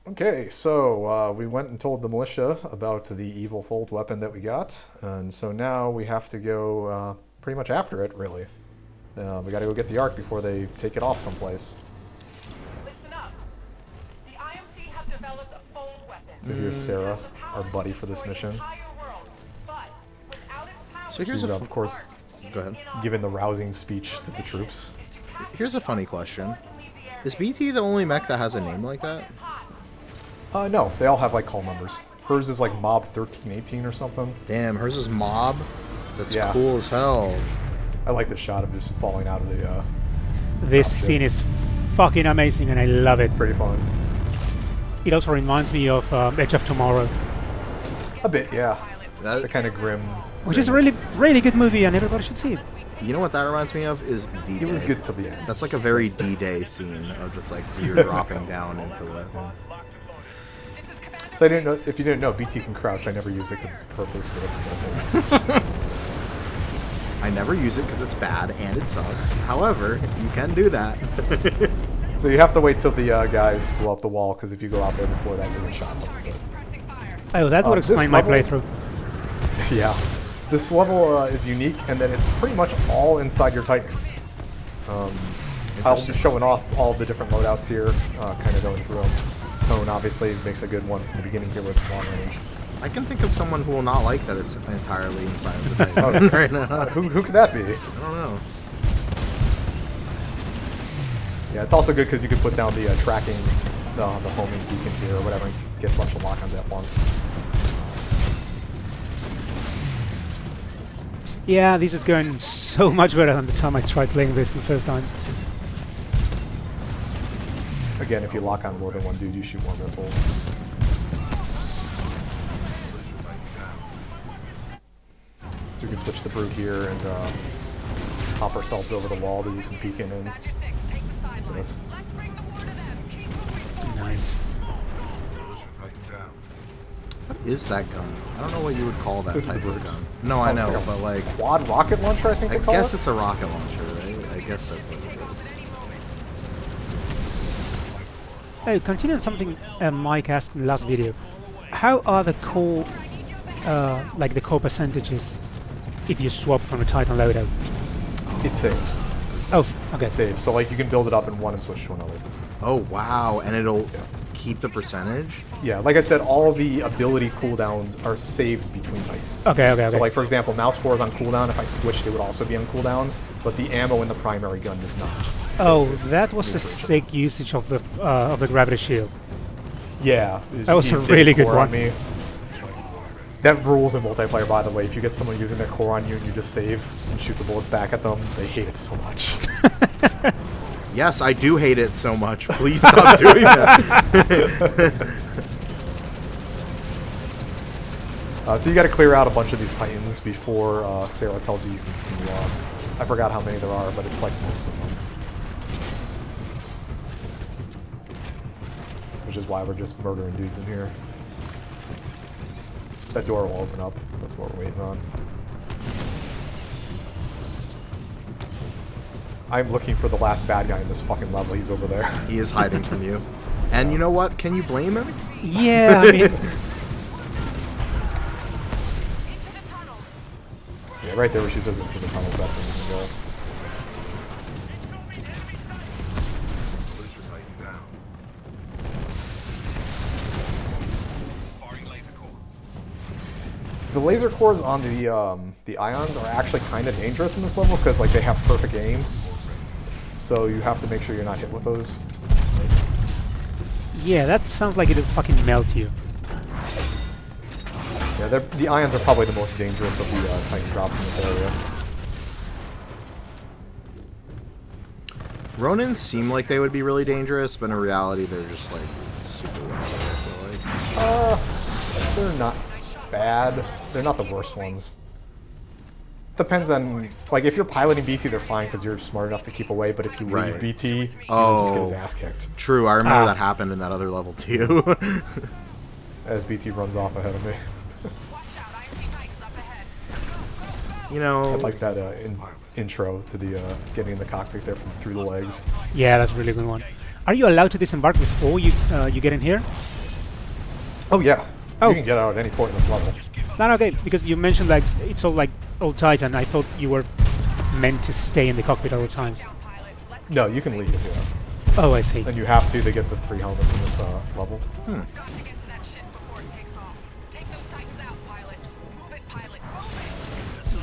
Okay, so we went and told the militia about the evil fold weapon that we got, and so now we have to go pretty much after it, really. We gotta go get the Ark before they take it off someplace. Listen up. The IMC have developed a fold weapon. So here's Sarah, our buddy for this mission. So here's She's, of course, Go ahead. giving the rousing speech to the troops. Here's a funny question. Is BT the only mech that has a name like that? No, they all have like call numbers. Hers is like Mob 1318 or something. Damn, hers is Mob? That's Yeah. cool as hell. I like the shot of just falling out of the. This ship. scene is fucking amazing and I love it. Pretty fun. It also reminds me of Edge of Tomorrow, A bit, yeah. That, The kind of grim. which is a really, really good movie and everybody should see it. you know what that reminds me of? Is D-Day. It was good till the end. That's like a very D-Day scene of just like you're dropping down into the... So I didn't know if you didn't know, BT can crouch. I never use it because it's purposeless. I never use it because it's bad and it sucks. However, you can do that. So you have to wait till the guys blow up the wall, because if you go out there before that, you get shot. Oh, that would this explain my level- playthrough. Yeah, this level is unique in that it's pretty much all inside your Titan. I'll be showing off all the different loadouts here, kind of going through them. Tone obviously makes a good one from the beginning here, where it's long range. I can think of someone who will not like that it's entirely inside of the Titan right now. Who could that be? I don't know. Yeah, it's also good because you can put down the tracking, the homing beacon here or whatever, and get a bunch of lock-ons at once. Yeah, this is going so much better than the time I tried playing this the first time. Again, if you lock on more than one dude, you shoot more missiles. So we can switch the brew here and hop ourselves over the wall to do some peeking and this. Nice. What is that gun? I don't know what you would call that This is type the of Brute. gun. No, I Oh, it's know, like a but like... Quad rocket launcher, I think I they call guess it? it's a rocket launcher, right? I guess that's what it is. Hey, continuing something Mike asked in the last video. How are the core, like the core percentages if you swap from a Titan loadout? It saves. Oh, okay. It saves. So like you can build it up in one and switch to another. Oh, wow. And it'll keep the percentage? Yeah, like I said, all of the ability cooldowns are saved between Titans. Okay, okay, So okay. like for example, Mouse 4 is on cooldown. If I switched, it would also be on cooldown, but the ammo in the primary gun does not. Oh, that was a sick usage of the gravity shield. Yeah. That was you a did really good core one. on me. That rules in multiplayer, by the way. If you get someone using their core on you and you just save and shoot the bullets back at them, they hate it so much. Yes, I do hate it so much. Please stop doing that. So you got to clear out a bunch of these Titans before Sarah tells you you can continue on. I forgot how many there are, but it's like most of them. Which is why we're just murdering dudes in here. That door will open up. That's what we're waiting on. I'm looking for the last bad guy in this fucking level. He's over there. He is hiding from you. And you know what? Can you blame him? Yeah, I mean, Yeah, right there where she says into the tunnels. That's where we can go. The laser cores on the ions are actually kind of dangerous in this level because like they have perfect aim, so you have to make sure you're not hit with those. yeah, that sounds like it'll fucking melt you. Yeah, the ions are probably the most dangerous of the Titan drops in this area. Ronins seem like they would be really dangerous, but in reality, they're just like super well. I feel like. They're not bad. They're not the worst ones. Depends on, like, if you're piloting BT, they're fine because you're smart enough to keep away, but if you leave Right. BT, you'll just get his Oh. ass kicked True, I remember that happened in that other level too. as BT runs off ahead of me. You know, I like that intro to the getting in the cockpit there from through the legs. Yeah, that's a really good one. Are you allowed to disembark before you get in here? Oh yeah. Oh. You can get out at any point in this level. No, okay, because you mentioned like it's all like old Titan. I thought you were meant to stay in the cockpit all the times. No, you can leave. Yeah. Oh, I see. And you have to get the 3 helmets in this level. Got to get to that ship before it takes off. Take those Titans out, pilot. Move it, pilot.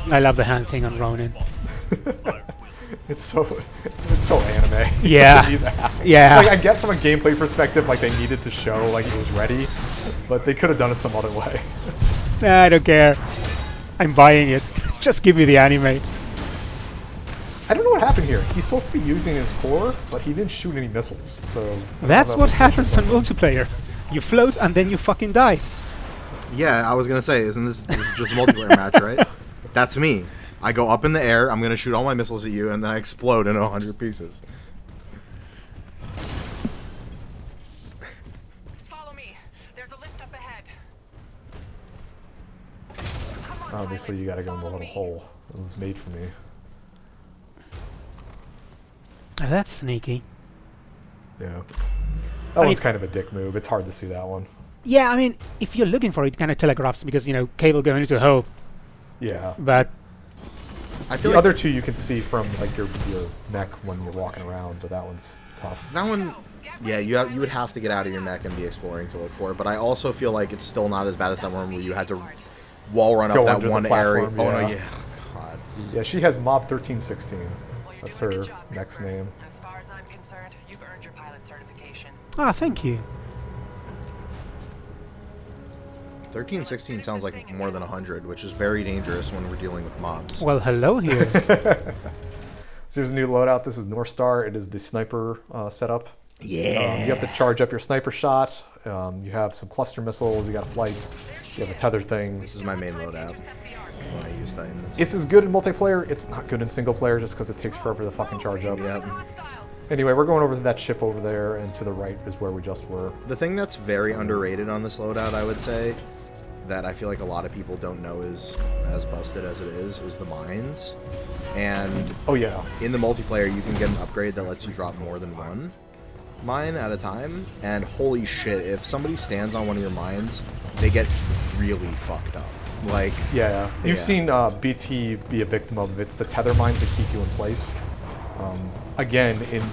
Move I love the hand thing on Ronin. It's so anime. Yeah. To do that. Yeah. Like I get from a gameplay perspective, like they needed to show like it was ready, but they could have done it some other way. Nah, I don't care. I'm buying it. Just give me the anime. I don't know what happened here. He's supposed to be using his core, but he didn't shoot any missiles. So I don't know That's if what was happens on different. multiplayer. You float and then you fucking die. Yeah, I was gonna say, isn't this is just a multiplayer match, right? That's me. I go up in the air, I'm gonna shoot all my missiles at you, and then I explode in 100 pieces. Follow me. There's a lift up ahead. Obviously, you got to go in the little hole. It was made for me. Oh, that's sneaky. Yeah. I That mean, one's kind of a dick move. It's hard to see that one. Yeah, I mean, if you're looking for it, it kind of telegraphs because, you know, cable going into a hole. Yeah. But I feel The like other two you can see from like your neck when you're walking around, but that one's tough. that one, yeah, you would have to get out of your mech and be exploring to look for it. But I also feel like it's still not as bad as that one where you had to wall run Go up that under the one area. platform, Oh no, yeah. yeah, God. Yeah, she has Mob 1316. Well, you're That's doing a her good job, next recruit. name. As far as I'm concerned, you've earned your pilot certification. thank you. 1316 sounds like more than 100, which is very dangerous when we're dealing with mobs. Well, hello here. So here's a new loadout. This is Northstar. It is the sniper setup. Yeah. You have to charge up your sniper shot. You have some cluster missiles. You got a flight. You have a tether thing. This is my main loadout when I use Titans. This is good in multiplayer. It's not good in single player just because it takes forever to fucking charge up. Yep. Anyway, we're going over to that ship over there, and to the right is where we just were. The thing that's very underrated on this loadout, I would say, that I feel like a lot of people don't know is as busted as it is the mines. And Oh yeah. in the multiplayer, you can get an upgrade that lets you drop more than one mine at a time. And holy shit, if somebody stands on one of your mines, they get really fucked up. Like, Yeah. You've Yeah. seen BT be a victim of it. It's the tether mines that keep you in place. Again, in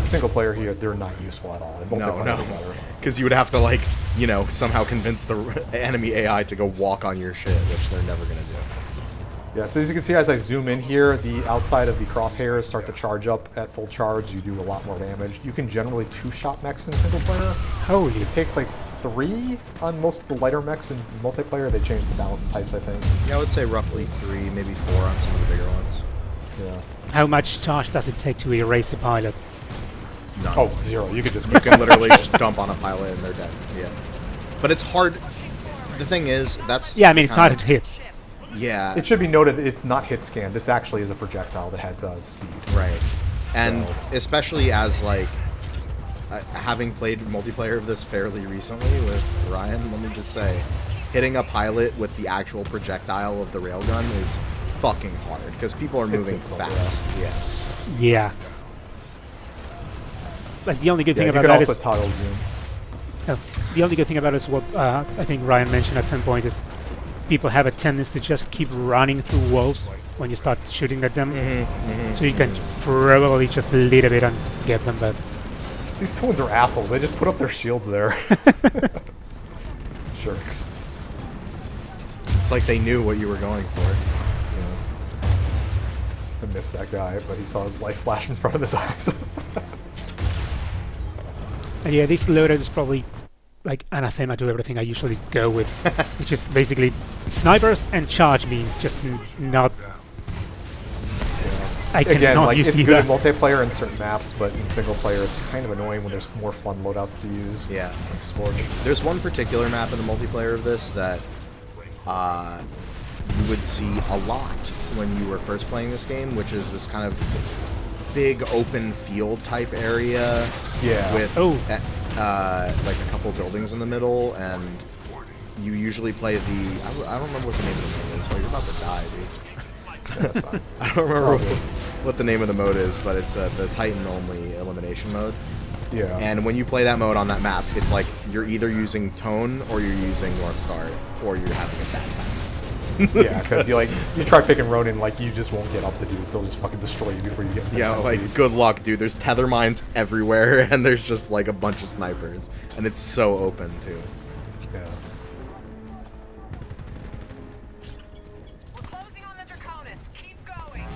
single player here, they're not useful at all. In multiplayer, they're better. because you would have to, like, you know, somehow convince the enemy AI to go walk on your shit, which they're never gonna do. Yeah, so as you can see, as I zoom in here, the outside of the crosshairs start to charge up at full charge. You do a lot more damage. You can generally two-shot mechs in single player. Holy. It takes like 3 on most of the lighter mechs in multiplayer. They changed the balance of types, I think. Yeah, I would say roughly 3, maybe 4 on some of the bigger ones. Yeah. How much charge does it take to erase a pilot? None. Oh, 0. You could just You can literally just dump on a pilot and they're dead. Yeah. But it's hard. The thing is, that's... Yeah, I mean, it's kind harder to hit. Yeah. It should be noted that it's not hit scan. This actually is a projectile that has speed. Right. And So- especially as, like, having played multiplayer of this fairly recently with Ryan, let me just say, hitting a pilot with the actual projectile of the railgun is fucking hard because people are moving difficult, fast. Yeah. Yeah. Like the only good Yeah, thing you about could that also is toggle zoom. the only good thing about it is what I think Ryan mentioned at some point is people have a tendency to just keep running through walls when you start shooting at them. So you can probably just a little bit and get them, but These twins are assholes. They just put up their shields there. Jerks. It's like they knew what you were going for. Yeah. I missed that guy, but he saw his life flash in front of his eyes. and yeah, this loadout is probably like anathema to everything I usually go with, which is basically snipers and charge beams. Just not. I Again, cannot like use it's either. good in multiplayer in certain maps, but in single player it's kind of annoying when there's more fun loadouts to use. Yeah. Like Scorch. There's one particular map in the multiplayer of this that you would see a lot when you were first playing this game, which is this kind of big open field type area Yeah. with like a couple buildings in the middle, and you usually play the... I don't remember what the name of the mode is. Oh, you're about to die, dude. That's fine. I don't remember what the name of the mode is, but it's the Titan-only elimination mode. Yeah. And when you play that mode on that map, it's like you're either using Tone or you're using Northstar, or you're having a bad time. Yeah, because you try picking Ronin, like you just won't get up the dudes. They'll just fucking destroy you before you get. Yeah, like good luck, dude. There's tether mines everywhere, and there's just like a bunch of snipers, and it's so open too. Yeah. We're closing on the Draconis. Keep going.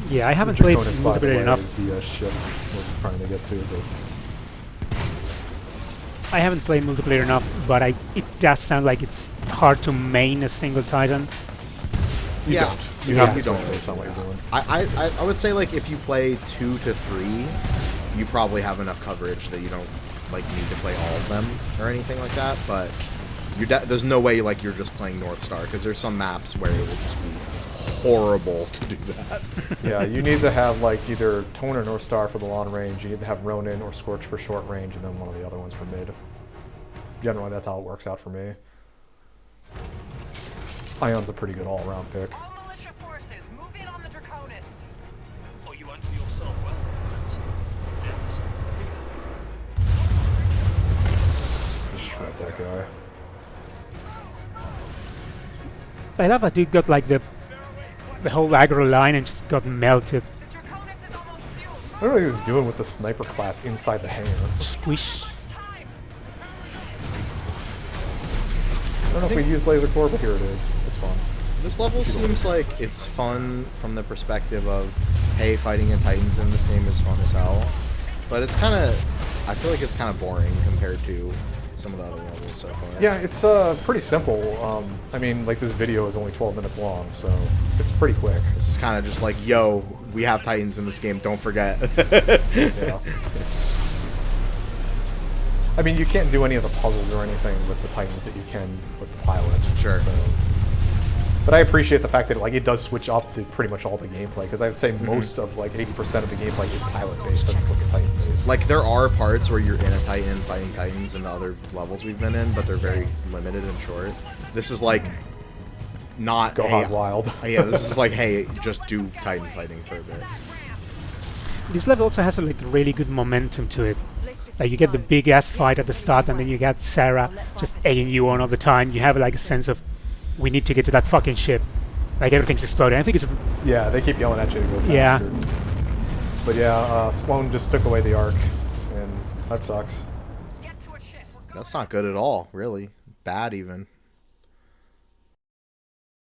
Yeah, I haven't The played Draconis, by the way, multiplayer enough. is the ship we're trying to get to. But I haven't played multiplayer enough, but it does sound like it's hard to main a single Titan. you Yeah. don't. You Yeah, have to you switch don't. based on what you're doing. I would say like if you play 2 to 3, you probably have enough coverage that you don't like need to play all of them or anything like that. But there's no way like you're just playing Northstar, because there's some maps where it will just be horrible to do that. Yeah, you need to have like either Tone or Northstar for the long range. You need to have Ronin or Scorch for short range, and then one of the other ones for mid. Generally, that's how it works out for me. Ion's a pretty good all-around pick. All militia forces, move in on the Draconis. Oh, you unto yourself well. Yes. Just shred that guy. I love that dude got like the whole aggro line and just got melted. The Draconis is almost fueled. I don't know what he was doing with the sniper class inside the hangar. Squish. Time. I don't know if we use laser core, but here it is. It's fun. This level seems like it's fun from the perspective of, hey, fighting in Titans in this game is fun as hell. But it's kind of, I feel like it's kind of boring compared to some of the other levels so far. Yeah, it's pretty simple. I mean, like this video is only 12 minutes long, so it's pretty quick. This is kind of just like, yo, we have Titans in this game, don't forget. Yeah. I mean, you can't do any of the puzzles or anything with the Titans that you can with the pilot. Sure. So. But I appreciate the fact that like it does switch up to pretty much all the gameplay, because I would say most of like 80% of the gameplay is pilot based as opposed to Titan based. Like, there are parts where you're in a Titan fighting Titans in the other levels we've been in, but they're very limited and short. This is like, not, Go hey, hog wild. yeah, this is like, hey, just do Titan fighting for a bit. This level also has a like really good momentum to it. Like you get the big ass fight at the start, and then you get Sarah just egging you on all the time. You have like a sense of, we need to get to that fucking ship. Like everything's exploding. I think it's Yeah, they keep yelling at you to go faster. Yeah. But yeah, Sloan just took away the arc, and that sucks. Get to a ship. We're That's not good at all, really. Bad even.